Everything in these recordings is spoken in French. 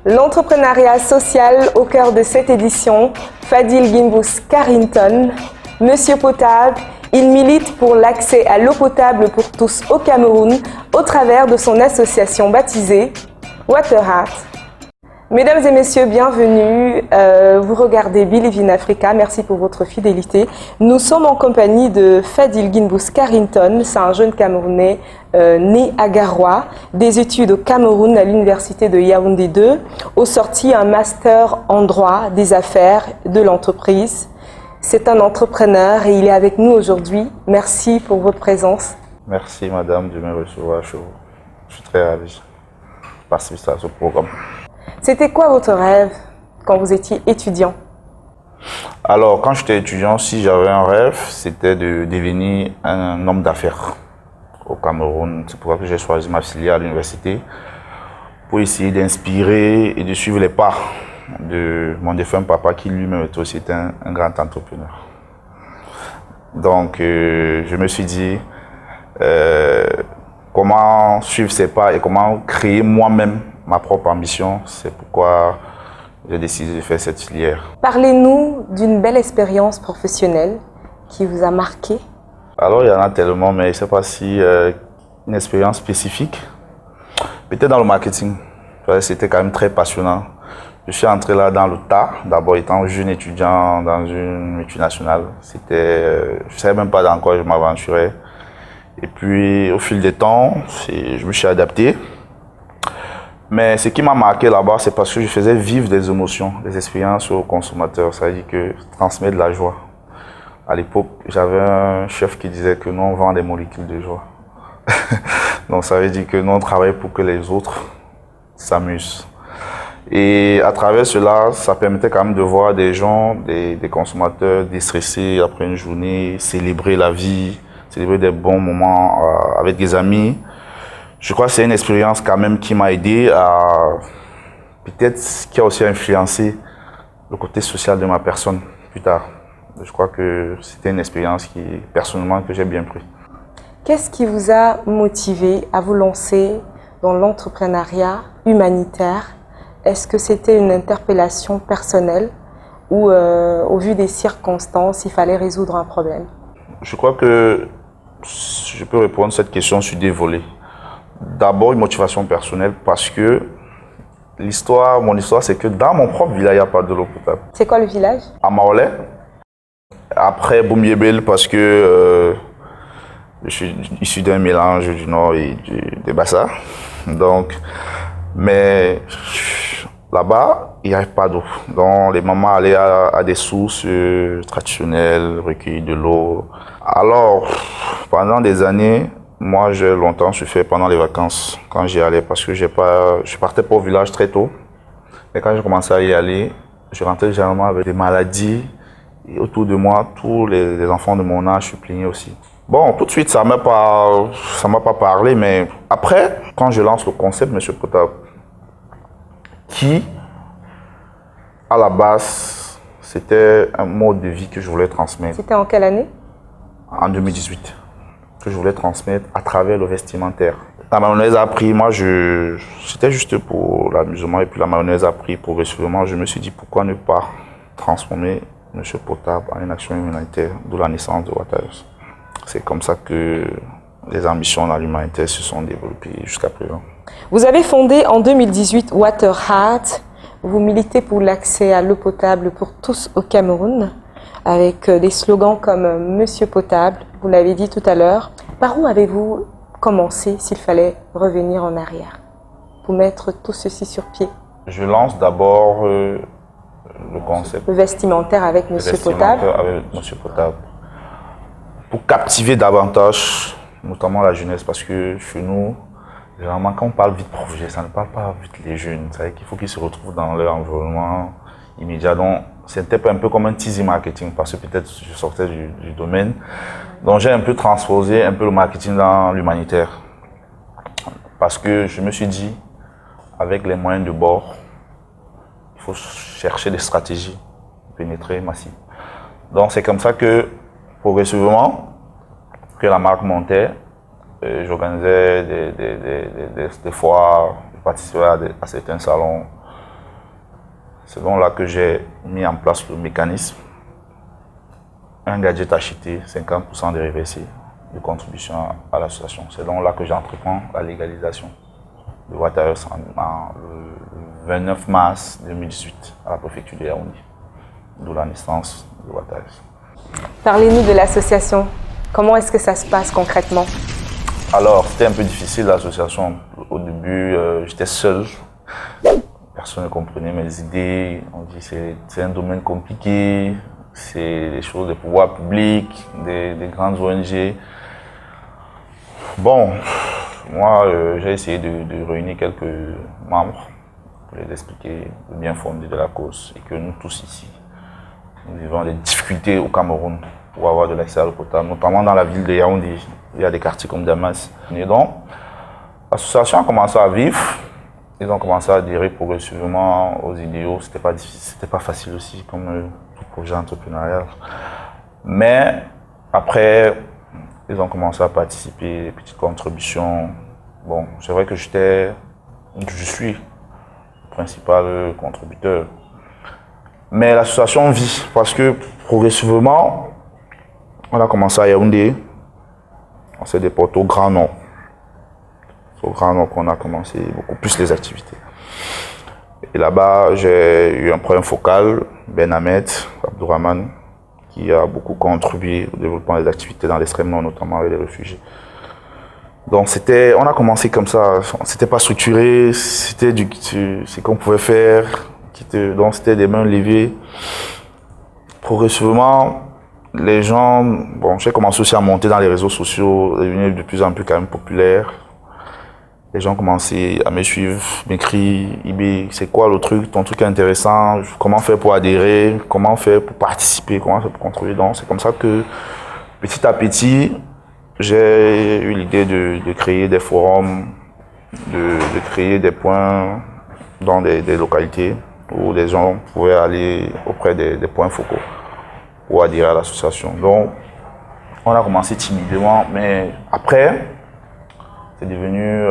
L'entrepreneuriat social au cœur de cette édition, Fadil Guimbous Carrington, Monsieur Potable, il milite pour l'accès à l'eau potable pour tous au Cameroun au travers de son association baptisée Water Heart. Mesdames et messieurs, bienvenue. Vous regardez Believe in Africa. Merci pour votre fidélité. Nous sommes en compagnie de Fadil Guimbous Carrington. C'est un jeune Camerounais né à Garoua, des études au Cameroun à l'université de Yaoundé 2, au sorti un master en droit des affaires de l'entreprise. C'est un entrepreneur et il est avec nous aujourd'hui. Merci pour votre présence. Merci madame de me recevoir chez vous. Je suis très ravi de participer à ce programme. C'était quoi votre rêve quand vous étiez étudiant? Alors, quand j'étais étudiant, si j'avais un rêve, c'était de devenir un homme d'affaires au Cameroun. C'est pour ça que j'ai choisi ma filière à l'université pour essayer d'inspirer et de suivre les pas de mon défunt papa qui lui-même aussi était un grand entrepreneur. Donc, je me suis dit comment suivre ses pas et comment créer moi-même ma propre ambition. C'est pourquoi j'ai décidé de faire cette filière. Parlez-nous d'une belle expérience professionnelle qui vous a marqué. Alors, il y en a tellement, mais je ne sais pas si une expérience spécifique. Peut-être dans le marketing. C'était quand même très passionnant. Je suis entré là dans le tas, d'abord étant jeune étudiant dans une multinationale. Je ne savais même pas dans quoi je m'aventurais. Et puis, au fil du temps, je me suis adapté. Mais ce qui m'a marqué là-bas, c'est parce que je faisais vivre des émotions, des expériences aux consommateurs. Ça veut dire que je transmets de la joie. À l'époque, j'avais un chef qui disait que nous, on vend des molécules de joie. Donc ça veut dire que nous, on travaille pour que les autres s'amusent. Et à travers cela, ça permettait quand même de voir des gens, des consommateurs déstressés après une journée, célébrer la vie, célébrer des bons moments avec des amis. Je crois que c'est une expérience quand même qui m'a aidé à, peut-être qui a aussi influencé le côté social de ma personne plus tard. Je crois que c'était une expérience qui, personnellement, que j'ai bien pris. Qu'est-ce qui vous a motivé à vous lancer dans l'entrepreneuriat humanitaire? Est-ce que c'était une interpellation personnelle ou au vu des circonstances, il fallait résoudre un problème? Je crois que je peux répondre à cette question sur deux volets. D'abord, une motivation personnelle parce que mon histoire, c'est que dans mon propre village, il n'y a pas de l'eau potable. C'est quoi le village? À Maolé. Après Boumyébel, parce que je suis issu d'un mélange du nord et des Bassa. Donc, mais là-bas, il n'y avait pas d'eau. Donc, les mamans allaient à des sources traditionnelles, recueillir de l'eau. Alors, pendant des années, moi, j'ai longtemps fait pendant les vacances, quand j'y allais, parce que je partais pas au village très tôt. Et quand j'ai commencé à y aller, je rentrais généralement avec des maladies. Et autour de moi, tous les enfants de mon âge se plaignaient aussi. Bon, tout de suite, ça m'a pas parlé, mais après, quand je lance le concept, Monsieur Potable, qui, à la base, c'était un mode de vie que je voulais transmettre. C'était en quelle année? En 2018. Que je voulais transmettre à travers le vestimentaire. La mayonnaise a pris, moi c'était juste pour l'amusement et puis la mayonnaise a pris progressivement. Je me suis dit pourquoi ne pas transformer Monsieur Potable en une action humanitaire, d'où la naissance de Waters. C'est comme ça que les ambitions dans l'humanitaire se sont développées jusqu'à présent. Vous avez fondé en 2018 Water Heart. Vous militez pour l'accès à l'eau potable pour tous au Cameroun, avec des slogans comme Monsieur Potable, vous l'avez dit tout à l'heure. Par où avez-vous commencé s'il fallait revenir en arrière pour mettre tout ceci sur pied? Je lance d'abord le concept. Le vestimentaire avec Monsieur Potable. Avec Monsieur Potable. Pour captiver davantage, notamment la jeunesse, parce que chez nous, généralement, quand on parle vite projet, ça ne parle pas vite les jeunes. C'est-à-dire qu'il faut qu'ils se retrouvent dans leur environnement immédiat. Donc, c'était un peu comme un teasing marketing, parce que peut-être je sortais du domaine. Donc, j'ai un peu transposé un peu le marketing dans l'humanitaire. Parce que je me suis dit, avec les moyens de bord, il faut chercher des stratégies pour pénétrer massivement. Donc, c'est comme ça que, progressivement, que la marque montait. J'organisais des foires, je participais à certains salons C'est donc là que j'ai mis en place le mécanisme. Un gadget acheté, 50% de réversé de contribution à l'association. C'est donc là que j'entreprends la légalisation de Waterhouse le 29 mars 2018 à la préfecture de Yaoundé, d'où la naissance de Waterhouse. Parlez-nous de l'association. Comment est-ce que ça se passe concrètement? Alors, c'était un peu difficile l'association. Au début, j'étais seul. Personne ne comprenait mes idées. On dit que c'est un domaine compliqué. C'est des choses des pouvoirs publics, des grandes ONG. Bon, moi, j'ai essayé de réunir quelques membres pour les expliquer le bien fondé de la cause et que nous tous ici, nous vivons des difficultés au Cameroun pour avoir de l'accès à l'eau potable, notamment dans la ville de Yaoundé. Il y a des quartiers comme Damas. Et donc, l'association a commencé à vivre. Ils ont commencé à adhérer progressivement aux idéaux. C'était pas facile aussi comme tout projet entrepreneurial. Mais après, ils ont commencé à participer, des petites contributions. Bon, c'est vrai que je suis le principal contributeur. Mais l'association vit parce que progressivement, on a commencé à Yaoundé. On s'est déporté au Grand Nord. C'est au Grand Nord qu'on a commencé beaucoup plus les activités. Et là-bas, j'ai eu un point focal, Ben Ahmed Abdourahman, qui a beaucoup contribué au développement des activités dans l'extrême nord, notamment avec les réfugiés. Donc on a commencé comme ça, c'était pas structuré, c'était ce qu'on pouvait faire, donc c'était des mains levées. Progressivement, les gens, bon, j'ai commencé aussi à monter dans les réseaux sociaux, devenir de plus en plus quand même populaire. Les gens commençaient à me suivre, m'écrire, Ibé, c'est quoi le truc, ton truc est intéressant, comment faire pour adhérer, comment faire pour participer, comment faire pour contribuer. Donc c'est comme ça que petit à petit, j'ai eu l'idée de créer des forums, de créer des points dans des localités où les gens pouvaient aller auprès des points focaux pour adhérer à l'association. Donc on a commencé timidement, mais après, c'est devenu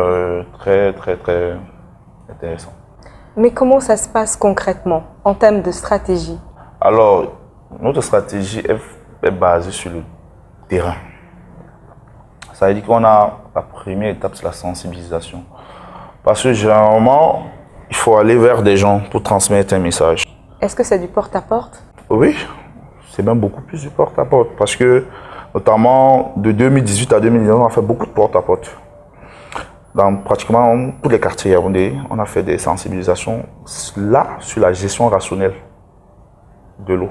très intéressant. Mais comment ça se passe concrètement en termes de stratégie? Alors, notre stratégie est basée sur le terrain. Ça veut dire qu'on a la première étape, c'est la sensibilisation. Parce que généralement, il faut aller vers des gens pour transmettre un message. Est-ce que c'est du porte-à-porte? Oui, c'est même beaucoup plus du porte-à-porte. Parce que, notamment, de 2018 à 2019, on a fait beaucoup de porte-à-porte. Dans pratiquement tous les quartiers yaoundés, on a fait des sensibilisations là sur la gestion rationnelle de l'eau.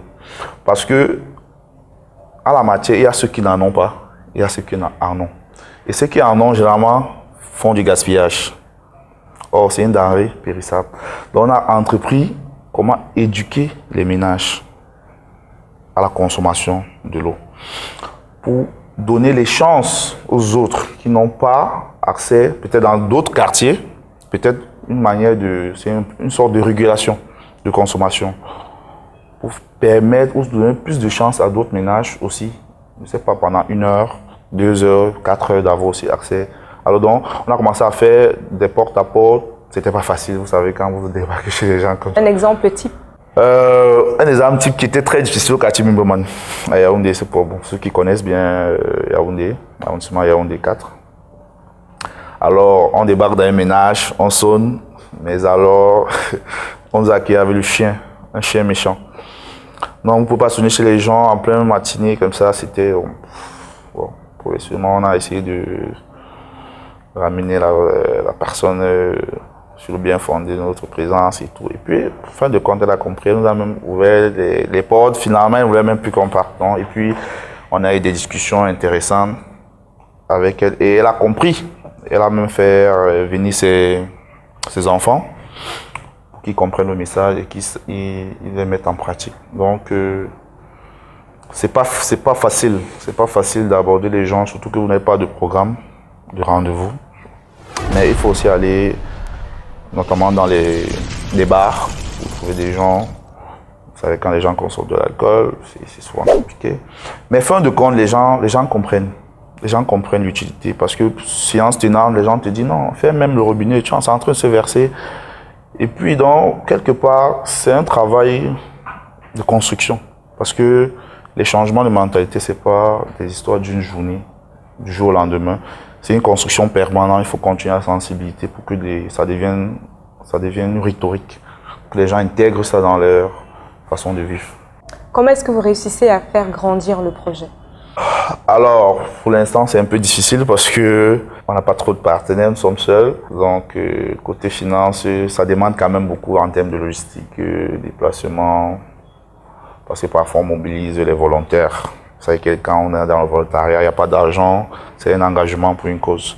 Parce que, à la matière, il y a ceux qui n'en ont pas, il y a ceux qui en ont. Et ceux qui en ont, généralement, font du gaspillage. Or, c'est une denrée périssable. Donc, on a entrepris comment éduquer les ménages à la consommation de l'eau pour donner les chances aux autres qui n'ont pas accès, peut-être dans d'autres quartiers, peut-être c'est une sorte de régulation de consommation pour permettre ou donner plus de chances à d'autres ménages aussi, je ne sais pas, pendant 1 heure, 2 heures, 4 heures d'avoir aussi accès. Alors donc, on a commencé à faire des porte-à-porte. C'était pas facile, vous savez, quand vous débarquez chez les gens comme ça. Un exemple type? Un exemple type qui était très difficile au quartier Mimboman, à Yaoundé, c'est pour ceux qui connaissent bien Yaoundé, arrondissement Yaoundé 4. Alors, on débarque dans un ménage, on sonne, mais alors, on nous accueille avec le chien, un chien méchant. Donc, on ne peut pas sonner chez les gens en pleine matinée, comme ça, c'était... Bon, progressivement, on a essayé de ramener la personne sur le bien fondé de notre présence et tout. Et puis, en fin de compte, elle a compris, elle nous a même ouvert les portes. Finalement, elle ne voulait même plus qu'on parte. Et puis, on a eu des discussions intéressantes avec elle. Et elle a compris. Elle a même fait venir ses enfants pour qu'ils comprennent le message et qu'ils le mettent en pratique. Donc, c'est pas facile. C'est pas facile d'aborder les gens, surtout que vous n'avez pas de programme de rendez-vous. Mais il faut aussi aller, notamment dans les bars, vous trouvez des gens. Vous savez, quand les gens consomment de l'alcool, c'est souvent compliqué. Mais fin de compte, les gens comprennent. Les gens comprennent l'utilité parce que, séance tenante, les gens te disent non, fais même le robinet, tu es en train de se verser. Et puis, donc, quelque part, c'est un travail de construction. Parce que les changements de mentalité, ce n'est pas des histoires d'une journée, du jour au lendemain. C'est une construction permanente. Il faut continuer la sensibilité pour que ça devienne une rhétorique, que les gens intègrent ça dans leur façon de vivre. Comment est-ce que vous réussissez à faire grandir le projet? Alors, pour l'instant, c'est un peu difficile parce que on n'a pas trop de partenaires, nous sommes seuls. Donc, côté finance, ça demande quand même beaucoup en termes de logistique, déplacement, parce que parfois on mobilise les volontaires. Vous savez que quand on est dans le volontariat, il n'y a pas d'argent, c'est un engagement pour une cause.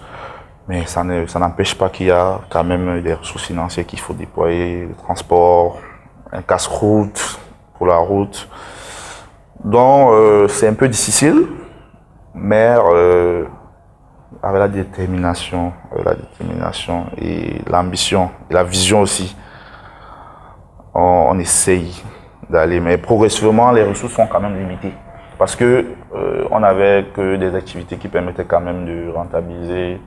Mais ça n'empêche pas qu'il y a quand même des ressources financières qu'il faut déployer, le transport, un casse-route pour la route. Donc, c'est un peu difficile, mais avec la détermination et l'ambition et la vision aussi, on essaye d'aller. Mais progressivement, les ressources sont quand même limitées. Parce que on n'avait que des activités qui permettaient quand même de rentabiliser,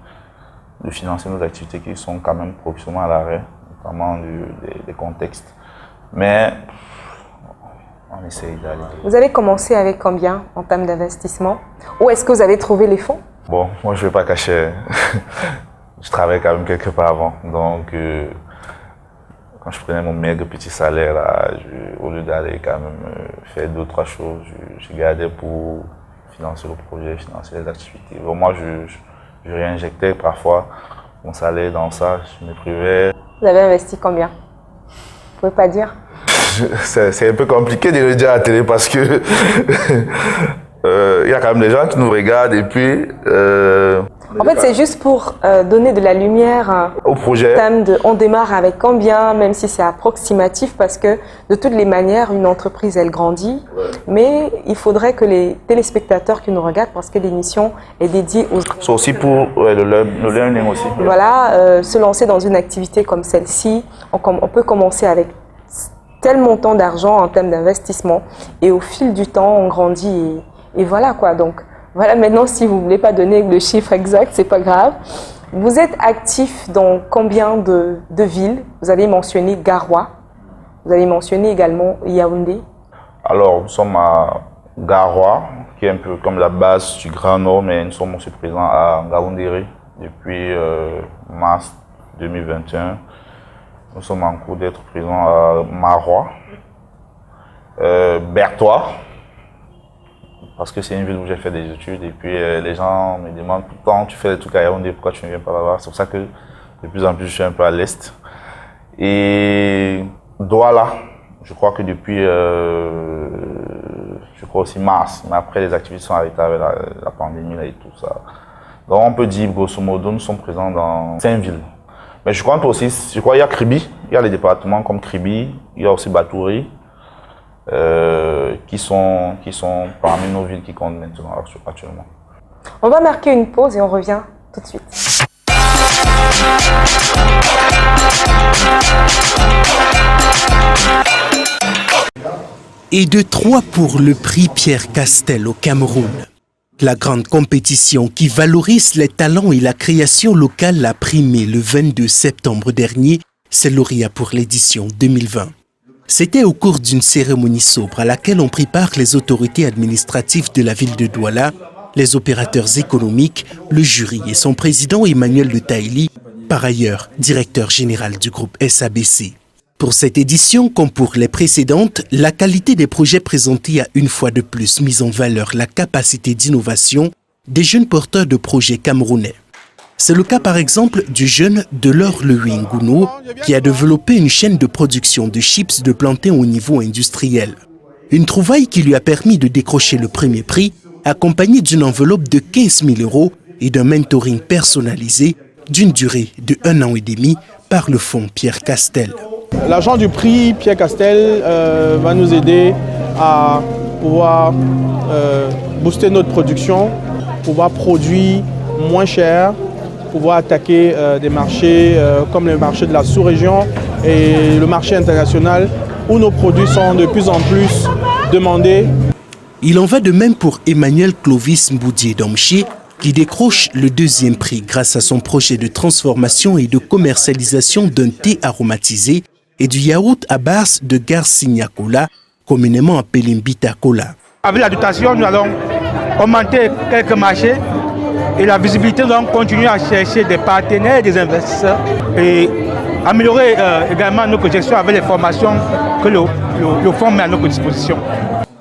de financer nos activités qui sont quand même progressivement à l'arrêt, notamment des contextes. Mais on essaye d'aller. Vous avez commencé avec combien en termes d'investissement? Où est-ce que vous avez trouvé les fonds? Bon, moi je ne vais pas cacher, je travaillais quand même quelque part avant. Donc, quand je prenais mon maigre petit salaire, là, au lieu d'aller quand même faire d'autres choses, je gardais pour financer le projet, financer les activités. Bon, moi, je réinjectais parfois mon salaire dans ça, je me privais. Vous avez investi combien? Vous pouvez pas dire? C'est un peu compliqué de le dire à la télé parce que il y a quand même des gens qui nous regardent et puis... en fait, c'est juste pour donner de la lumière au projet. On démarre avec combien, même si c'est approximatif, parce que de toutes les manières, une entreprise, elle grandit. Ouais. Mais il faudrait que les téléspectateurs qui nous regardent, parce que l'émission est dédiée aux... C'est aussi pour le learning aussi. Voilà, se lancer dans une activité comme celle-ci, on peut commencer avec tel montant d'argent en termes d'investissement. Et au fil du temps, on grandit et voilà quoi. Donc, voilà, maintenant, si vous ne voulez pas donner le chiffre exact, c'est pas grave. Vous êtes actif dans combien de villes? Vous avez mentionné Garoua. Vous avez mentionné également Yaoundé. Alors, nous sommes à Garoua, qui est un peu comme la base du Grand Nord, mais nous sommes aussi présents à Ngaoundéré depuis mars 2021. Nous sommes en cours d'être présents à Marois, Bertois, parce que c'est une ville où j'ai fait des études et puis les gens me demandent tout le temps, tu fais des trucs à Yaoundé, pourquoi tu ne viens pas là-bas? C'est pour ça que de plus en plus je suis un peu à l'est. Et Douala, je crois que depuis, je crois aussi mars, mais après les activités sont arrêtées avec la pandémie là, et tout ça. Donc on peut dire, grosso modo, nous sommes présents dans 5 villes. Mais je crois aussi, il y a Kribi, il y a les départements comme Kribi, il y a aussi Batouri, qui sont parmi nos villes qui comptent maintenant actuellement. On va marquer une pause et on revient tout de suite. Et de 3 pour le prix Pierre Castel au Cameroun. La grande compétition qui valorise les talents et la création locale a primé le 22 septembre dernier ses lauréats pour l'édition 2020. C'était au cours d'une cérémonie sobre à laquelle ont pris part les autorités administratives de la ville de Douala, les opérateurs économiques, le jury et son président Emmanuel Le Taïli, par ailleurs directeur général du groupe SABC. Pour cette édition, comme pour les précédentes, la qualité des projets présentés a une fois de plus mis en valeur la capacité d'innovation des jeunes porteurs de projets camerounais. C'est le cas par exemple du jeune Delors Lewingouno qui a développé une chaîne de production de chips de plantain au niveau industriel. Une trouvaille qui lui a permis de décrocher le premier prix, accompagné d'une enveloppe de 15 000 € et d'un mentoring personnalisé d'une durée de 1 an et demi par le fonds Pierre Castel. L'argent du prix Pierre Castel va nous aider à pouvoir booster notre production, pouvoir produire moins cher, pouvoir attaquer des marchés comme le marché de la sous-région et le marché international où nos produits sont de plus en plus demandés. Il en va de même pour Emmanuel Clovis Mboudier Domché qui décroche le deuxième prix grâce à son projet de transformation et de commercialisation d'un thé aromatisé et du yaourt à base de Garcinia Cola, communément appelé Mbita Cola. Avec la dotation, nous allons augmenter quelques marchés et la visibilité, nous allons continuer à chercher des partenaires, des investisseurs et améliorer également nos projections avec les formations que le fonds met à notre disposition.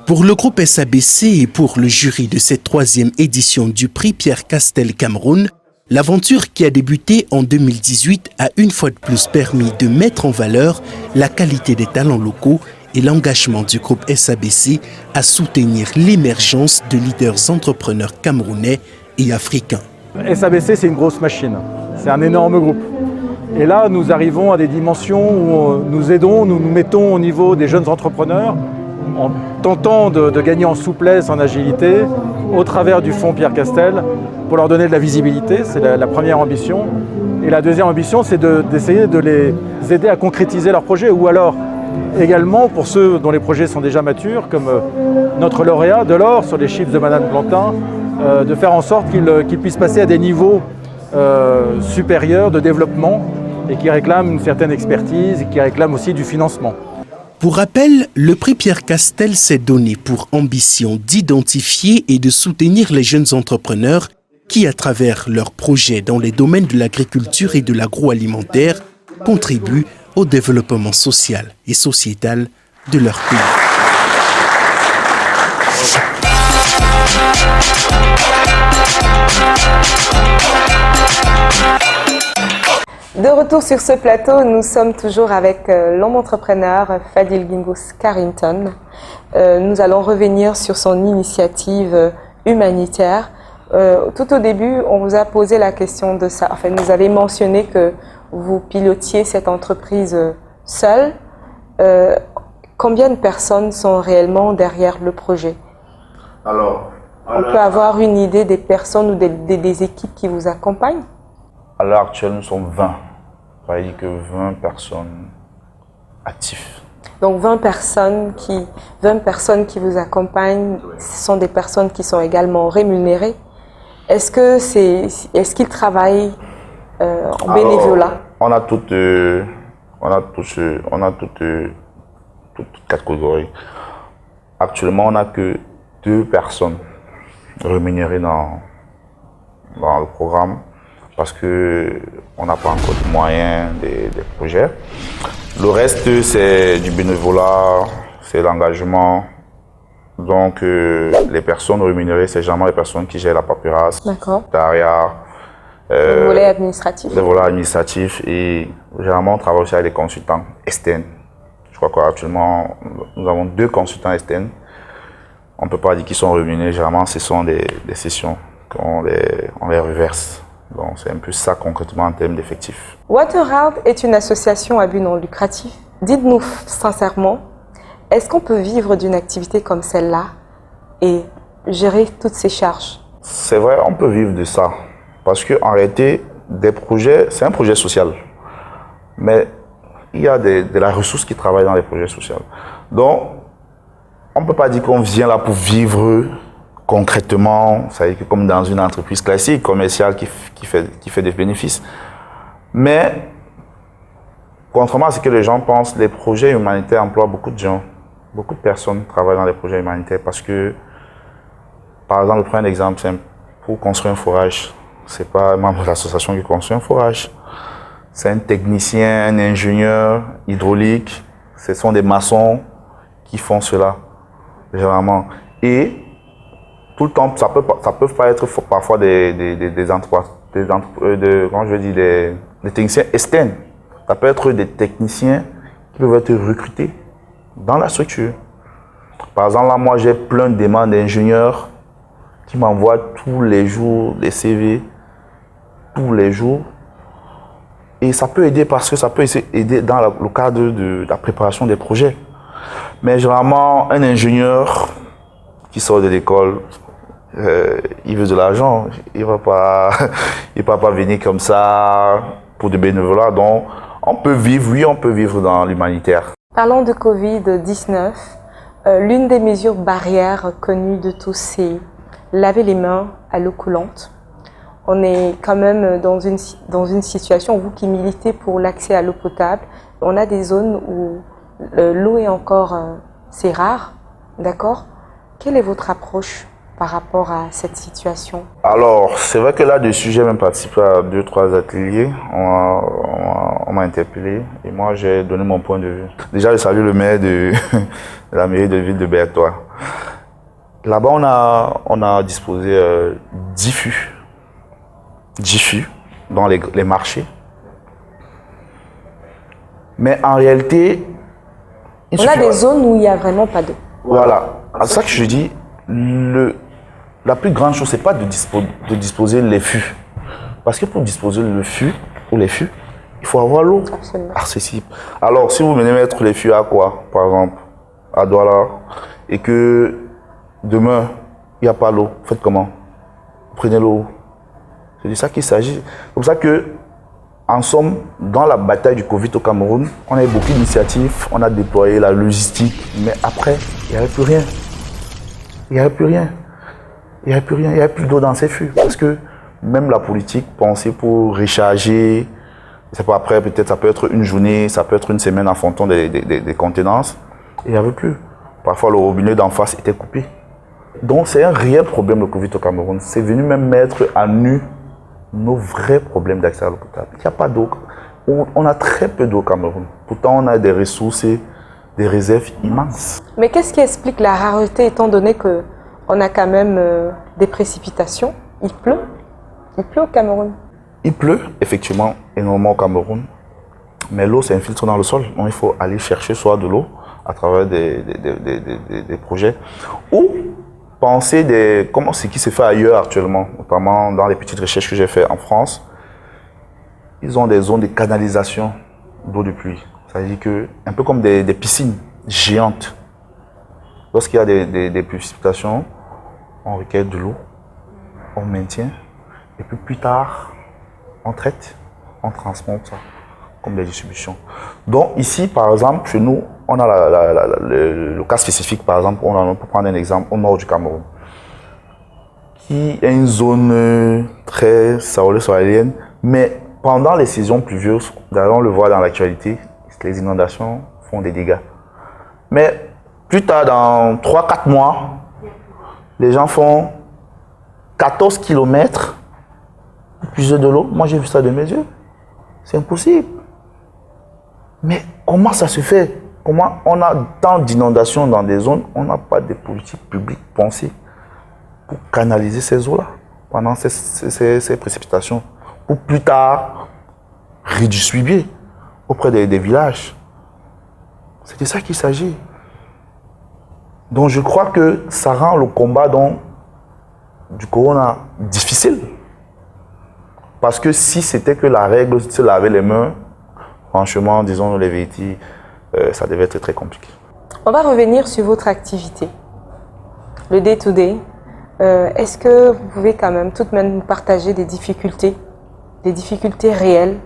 Pour le groupe SABC et pour le jury de cette troisième édition du prix Pierre Castel Cameroun, l'aventure qui a débuté en 2018 a une fois de plus permis de mettre en valeur la qualité des talents locaux et l'engagement du groupe SABC à soutenir l'émergence de leaders entrepreneurs camerounais et africains. SABC, c'est une grosse machine, c'est un énorme groupe. Et là, nous arrivons à des dimensions où nous aidons, nous nous mettons au niveau des jeunes entrepreneurs en tentant de gagner en souplesse, en agilité, au travers du fonds Pierre Castel, pour leur donner de la visibilité, c'est la première ambition. Et la deuxième ambition, c'est d'essayer de les aider à concrétiser leurs projets, ou alors également pour ceux dont les projets sont déjà matures, comme notre lauréat Delors sur les chips de Madame Plantin, de faire en sorte qu'ils puissent passer à des niveaux supérieurs de développement et qui réclament une certaine expertise et qui réclament aussi du financement. Pour rappel, le prix Pierre Castel s'est donné pour ambition d'identifier et de soutenir les jeunes entrepreneurs qui, à travers leurs projets dans les domaines de l'agriculture et de l'agroalimentaire, contribuent au développement social et sociétal de leur pays. De retour sur ce plateau, nous sommes toujours avec l'homme entrepreneur Fadil Gimbous Carrington. Nous allons revenir sur son initiative humanitaire. Tout au début, on vous a posé la question de ça. Enfin, vous avez mentionné que vous pilotiez cette entreprise seule. Combien de personnes sont réellement derrière le projet? On peut avoir une idée des personnes ou des équipes qui vous accompagnent? À l'heure actuelle, nous sommes 20. Ça veut dire que 20 personnes actives. Donc 20 personnes qui vous accompagnent, ce sont des personnes qui sont également rémunérées. Est-ce qu'ils travaillent en bénévolat? On a toutes catégories. Actuellement, on n'a que 2 personnes rémunérées dans le programme, parce qu'on n'a pas encore de moyens des projets. Le reste, c'est du bénévolat, c'est l'engagement. Donc, les personnes rémunérées, c'est généralement les personnes qui gèrent la paperasse, derrière, le volet administratif. Le volet administratif. Et généralement, on travaille aussi avec des consultants externes. Je crois qu'actuellement, nous avons 2 consultants externes. On ne peut pas dire qu'ils sont rémunérés. Généralement, ce sont des sessions qu'on les reverse. Donc, c'est un peu ça concrètement en termes d'effectifs. Waterheart est une association à but non lucratif. Dites-nous sincèrement, est-ce qu'on peut vivre d'une activité comme celle-là et gérer toutes ces charges? C'est vrai, on peut vivre de ça. Parce qu'en réalité, des projets, c'est un projet social. Mais il y a de la ressource qui travaille dans les projets sociaux. Donc, on ne peut pas dire qu'on vient là pour vivre concrètement, ça veut dire comme dans une entreprise classique, commerciale qui fait des bénéfices. Mais, contrairement à ce que les gens pensent, les projets humanitaires emploient beaucoup de gens. Beaucoup de personnes travaillent dans les projets humanitaires parce que, par exemple, je prends un exemple simple. Pour construire un forage, ce n'est pas un membre de l'association qui construit un forage. C'est un technicien, un ingénieur hydraulique. Ce sont des maçons qui font cela, généralement. Et tout le temps, ça peut pas être parfois des techniciens externes. Ça peut être des techniciens qui peuvent être recrutés dans la structure. Par exemple, là, moi, j'ai plein de demandes d'ingénieurs qui m'envoient tous les jours des CV, tous les jours. Et ça peut aider parce que ça peut aider dans le cadre de la préparation des projets. Mais généralement, un ingénieur qui sort de l'école, il veut de l'argent. Il ne va pas venir comme ça pour du bénévolat. Donc, on peut vivre, oui, on peut vivre dans l'humanitaire. Parlons de Covid-19. L'une des mesures barrières connues de tous, c'est laver les mains à l'eau coulante. on est quand même dans une situation, vous qui militez pour l'accès à l'eau potable, on a des zones où l'eau est encore, c'est rare, d'accord? Quelle est votre approche par rapport à cette situation? Alors, c'est vrai que là-dessus, j'ai même participé à 2-3 ateliers. On m'a interpellé et moi, j'ai donné mon point de vue. Déjà, je salue le maire de la mairie de ville de Berthois. Là-bas, on a disposé 10 fûts dans les marchés. Mais en réalité, on a des zones où il n'y a vraiment pas d'eau. Voilà. C'est ça que je dis. La plus grande chose, c'est pas de disposer les fûts. Parce que pour disposer le fût ou les fûts, il faut avoir l'eau accessible. Alors, si vous venez mettre les fûts à quoi, par exemple, à Douala, et que demain, il n'y a pas l'eau, faites comment? Prenez l'eau. C'est de ça qu'il s'agit. C'est pour ça que, en somme, dans la bataille du Covid au Cameroun, on a eu beaucoup d'initiatives, on a déployé la logistique, mais après, il n'y avait plus rien. Il n'y avait plus rien. Il n'y avait plus rien. Il n'y avait plus d'eau dans ces fûts. Parce que même la politique pensait pour recharger, c'est pas après, peut-être ça peut être une journée, ça peut être une semaine en fonction des contenances. Il n'y avait plus. Parfois, le robinet d'en face était coupé. Donc, c'est un réel problème le Covid au Cameroun. C'est venu même mettre à nu nos vrais problèmes d'accès à l'eau potable. Il n'y a pas d'eau. On a très peu d'eau au Cameroun. Pourtant, on a des ressources et des réserves immenses. Mais qu'est-ce qui explique la rareté étant donné qu'on a quand même des précipitations? Il pleut au Cameroun. Il pleut effectivement énormément au Cameroun, mais l'eau s'infiltre dans le sol. Donc il faut aller chercher soit de l'eau à travers des projets ou penser comment ce qui se fait ailleurs actuellement, notamment dans les petites recherches que j'ai faites en France. Ils ont des zones de canalisation d'eau de pluie. C'est-à-dire que, un peu comme des piscines géantes. Lorsqu'il y a des précipitations, on recueille de l'eau, on maintient, et puis plus tard, on traite, on transmonte ça, comme des distributions. Donc ici, par exemple, chez nous, on a le cas spécifique, par exemple, on peut prendre un exemple au nord du Cameroun, qui est une zone très sahélienne, mais pendant les saisons pluvieuses, d'ailleurs on le voit dans l'actualité, les inondations font des dégâts. Mais plus tard, dans 3-4 mois, les gens font 14 km pour puiser de l'eau. Moi, j'ai vu ça de mes yeux. C'est impossible. Mais comment ça se fait? Comment on a tant d'inondations dans des zones, on n'a pas de politique publique pensée pour canaliser ces eaux-là pendant ces précipitations, pour plus tard redistribuer auprès des villages. C'est de ça qu'il s'agit. Donc je crois que ça rend le combat du corona difficile. Parce que si c'était que la règle, se laver les mains, franchement, disons les vérités, ça devait être très compliqué. On va revenir sur votre activité, le day-to-day. Est-ce que vous pouvez quand même tout de même partager des difficultés réelles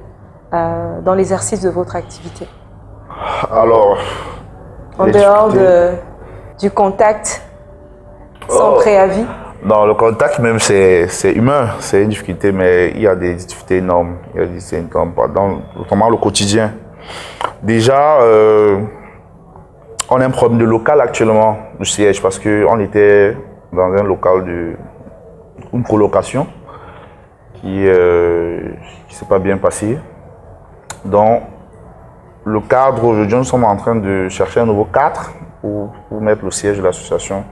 dans l'exercice de votre activité? Alors, en dehors du contact sans préavis? Non, le contact même c'est humain, c'est une difficulté, mais il y a des difficultés énormes. Il y a des difficultés énormes, notamment le quotidien. Déjà, on a un problème de local actuellement, du siège, parce qu'on était dans un local une colocation qui s'est pas bien passé. Donc, le cadre, aujourd'hui, nous sommes en train de chercher un nouveau cadre pour mettre le siège de l'association,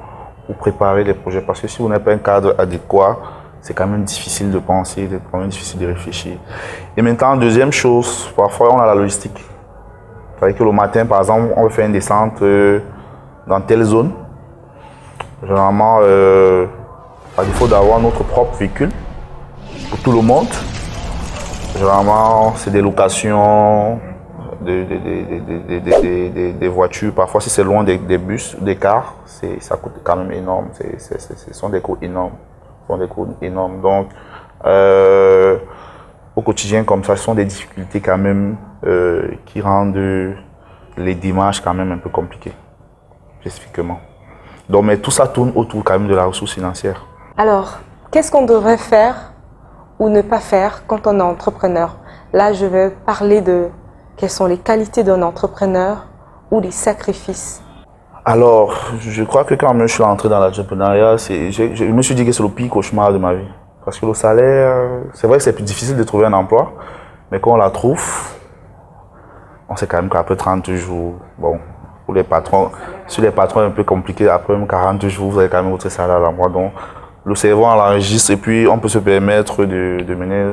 pour préparer les projets. Parce que si vous n'avez pas un cadre adéquat, c'est quand même difficile de penser, c'est quand même difficile de réfléchir. Et maintenant, deuxième chose, parfois on a la logistique. C'est-à-dire que le matin, par exemple, on veut faire une descente dans telle zone. Généralement, à défaut d'avoir notre propre véhicule pour tout le monde, généralement, c'est des locations, des voitures. Parfois, si c'est loin des bus, des cars, ça coûte quand même énorme. Ce sont des coûts énormes. Donc, au quotidien, comme ça, ce sont des difficultés quand même qui rendent les démarches quand même un peu compliquées, spécifiquement. Donc, mais tout ça tourne autour quand même de la ressource financière. Alors, qu'est-ce qu'on devrait faire ou ou ne pas faire quand on est entrepreneur? Là, je vais parler de quelles sont les qualités d'un entrepreneur ou les sacrifices. Alors, je crois que quand même je suis entré dans l'entrepreneuriat, je me suis dit que c'est le pire cauchemar de ma vie. Parce que le salaire, c'est vrai que c'est plus difficile de trouver un emploi, mais quand on la trouve, on sait quand même qu'après 30 jours, bon, pour les patrons, sur les patrons un peu compliqués, après 40 jours, vous avez quand même votre salaire à l'emploi. Donc, le cerveau, on l'enregistre et puis on peut se permettre de mener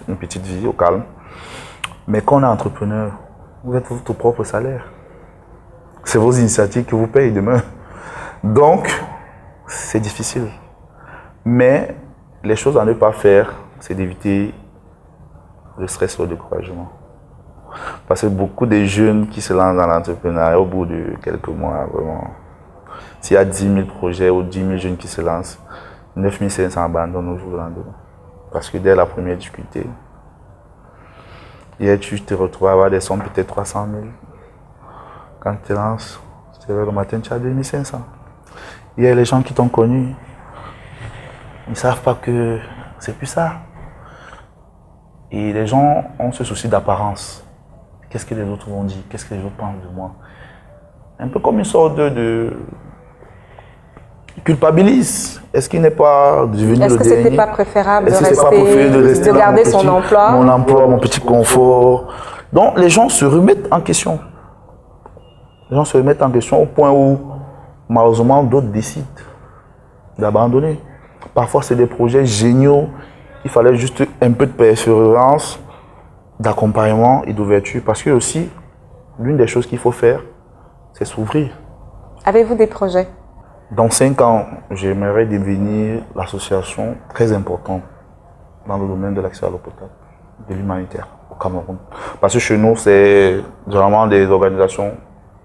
une petite vie au calme. Mais quand on est entrepreneur, vous êtes votre propre salaire. C'est vos initiatives qui vous payent demain. Donc, c'est difficile. Mais les choses à ne pas faire, c'est d'éviter le stress ou le découragement. Parce que beaucoup de jeunes qui se lancent dans l'entrepreneuriat, au bout de quelques mois, vraiment, s'il y a 10 000 projets ou 10 000 jeunes qui se lancent, 9 500 abandonnent au jour du lendemain. Parce que dès la première difficulté, hier tu te retrouves à avoir des sommes peut-être 300 000. Quand tu te lances, le matin, tu as 2500. Il y a les gens qui t'ont connu, ils ne savent pas que c'est plus ça. Et les gens ont ce souci d'apparence. Qu'est-ce que les autres vont dire? Qu'est-ce que les autres pensent de moi? Un peu comme une sorte de culpabilise. Est-ce qu'il n'est pas devenu le dernier? Est-ce que c'était pas préférable de garder son emploi? Mon emploi, mon petit confort. Donc les gens se remettent en question. Les gens se remettent en question au point où, malheureusement, d'autres décident d'abandonner. Parfois, c'est des projets géniaux. Il fallait juste un peu de persévérance, d'accompagnement et d'ouverture. Parce que aussi, l'une des choses qu'il faut faire, c'est s'ouvrir. Avez-vous des projets? Dans 5 ans, j'aimerais devenir l'association très importante dans le domaine de l'accès à l'eau potable, de l'humanitaire au Cameroun. Parce que chez nous, c'est généralement des organisations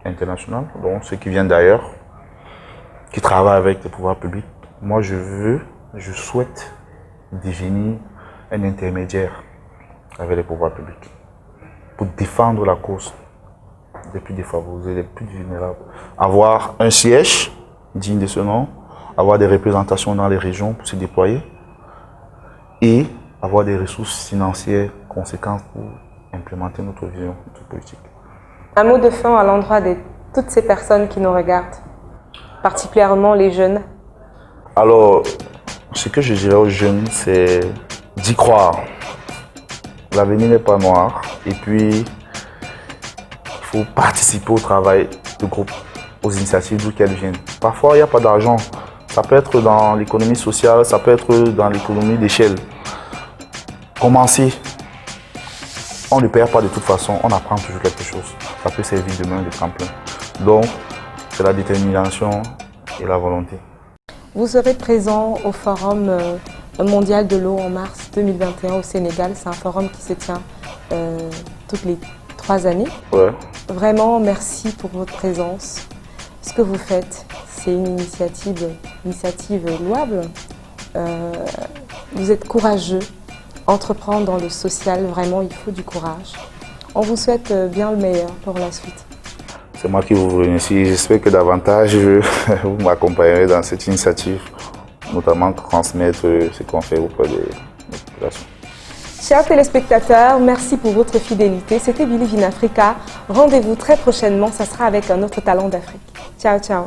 internationales, donc ceux qui viennent d'ailleurs, qui travaillent avec les pouvoirs publics. Moi, je souhaite devenir un intermédiaire avec les pouvoirs publics pour défendre la cause des plus défavorisés, des plus vulnérables. Avoir un siège digne de ce nom, avoir des représentations dans les régions pour se déployer et avoir des ressources financières conséquentes pour implémenter notre vision, notre politique. Un mot de fin à l'endroit de toutes ces personnes qui nous regardent, particulièrement les jeunes. Alors, ce que je dirais aux jeunes, c'est d'y croire. L'avenir n'est pas noir. Et puis, il faut participer au travail de groupe, aux initiatives d'où qu'elles viennent. Parfois, il n'y a pas d'argent. Ça peut être dans l'économie sociale, ça peut être dans l'économie d'échelle. Commencez. On ne perd pas de toute façon, on apprend toujours quelque chose. Ça peut servir demain de tremplin. Donc, c'est la détermination et la volonté. Vous serez présent au Forum mondial de l'eau en mars 2021 au Sénégal. C'est un forum qui se tient toutes les 3 années. Ouais. Vraiment, merci pour votre présence. Ce que vous faites, c'est une initiative louable. Vous êtes courageux. Entreprendre dans le social, vraiment, il faut du courage. On vous souhaite bien le meilleur pour la suite. C'est moi qui vous remercie. J'espère que davantage vous m'accompagnerez dans cette initiative, notamment transmettre ce qu'on fait auprès des populations. Chers téléspectateurs, merci pour votre fidélité. C'était Believe in Africa. Rendez-vous très prochainement, ça sera avec un autre talent d'Afrique. Ciao, ciao.